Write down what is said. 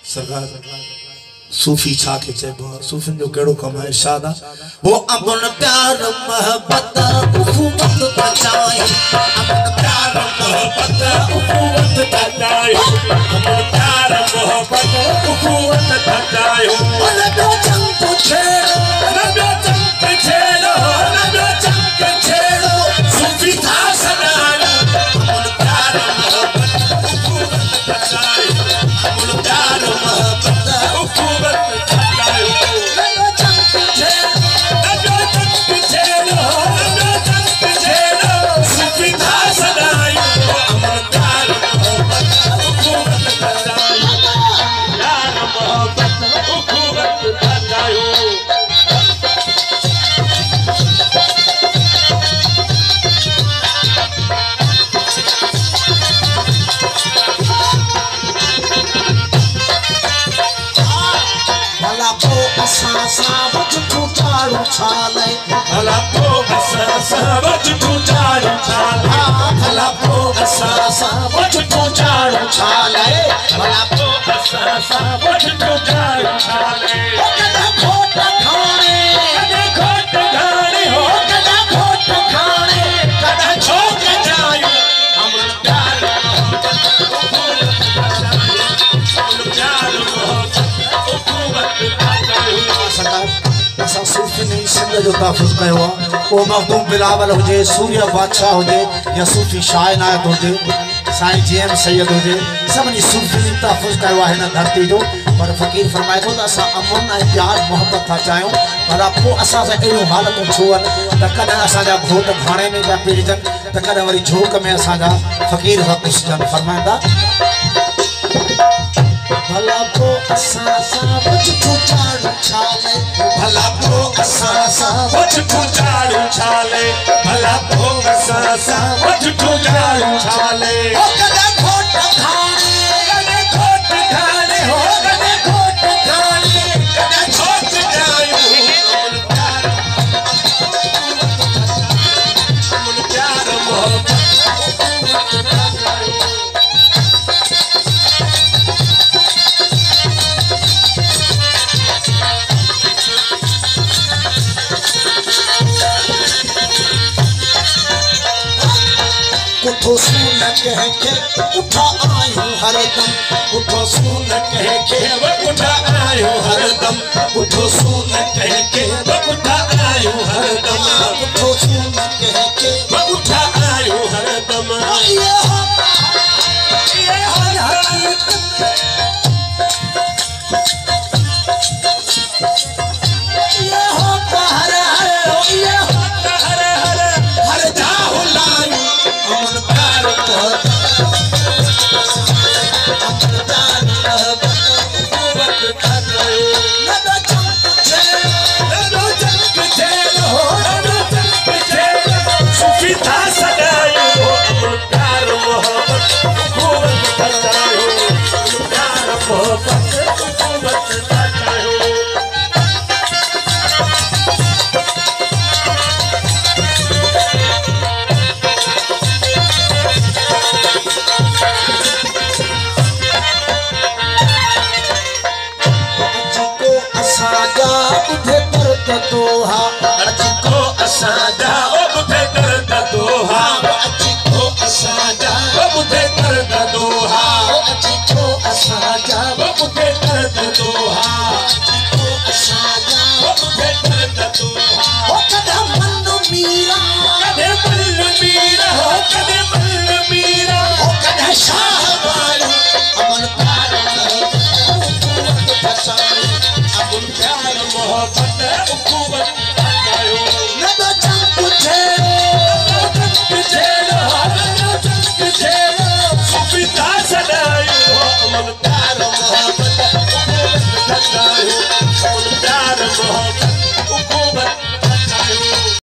सरकार सूफी छा के चइबो सूफिन जो केड़ो कम है इरशाद वो अमन प्यार मोहब्बत उखुवत बचाए अमन प्यार मोहब्बत उखुवत बचाए अमन प्यार मोहब्बत उखुवत बचाए लबो चंप छेड़ो लबो चंप छेड़ो लबो चंप छेड़ो सूफी था सदाई अमन प्यार मोहब्बत उखुवत बचाए अमन प्यार मोहब्बत छाले भला को असा वच टूटाड़ो छाले भला को असा वच टूटाड़ो छाले भला को असा वच टूटाड़ो छाले ओ कदा खोट खाने हो कदा खोट खाने कदा छोक जायो अमन प्यार सूफी ने सिंध जो तहफ़ुज़ कयो वो मखदूम बिलावल हुजे सूर्य बादशाह हुजे या सूफी शाह इनायत हुजे साईं जेएम सैयद हुजे सभिनी सूफी तहफ़ुज़ कयो आहे हिन धरती जो पर फ़कीर फरमाए थो त असां अमन ऐं प्यार मोहब्बत था चाहियूं भला पोइ असां सां अहिड़ियूं हालतूं छो आहिनि त कॾहिं असांजा घोट घाणे में पिया पिड़जनि त कॾहिं वरी झोक में असांजा फ़कीर था पिसजनि फरमाईंदा भला को असा वच टूटाड़ो छाले भला को असा वच टूटाड़ो छाले भला को असा वच टूटाड़ो छाले ओ कदा खोट खाने हो कदा खोट खाने कदा छोक जायो अमन प्यार मोहब्बत उठो सुन कह के उठा आयो हरदम उठो सुन कह के उठा आयो हरदम उठो सुन कह के उठा आयो हरदम उठो सुन कह के उठा आयो हरदम ये हर ये हो हर ये हर जाओ लायो अमन प्यार सूफी था सदाई अमन प्यार मोहब्बत उखुवत बचायो प्यार मोहब्बत उखुवत बचायो बुधे दर्द दोहा अजिको असाजा बुधे दर्द दोहा अजिको असाजा बुधे दर्द दोहा अजिको असाजा बुधे दर्द दोहा अजिको असाजा बुधे दर्द दोहा ओ कदे मन मीरा हो कदे मन मीरा ओ कदे शाह वाली अमन प्यार मोहब्बत बचाए अमन प्यार मोहब्बत उखुवत बचायो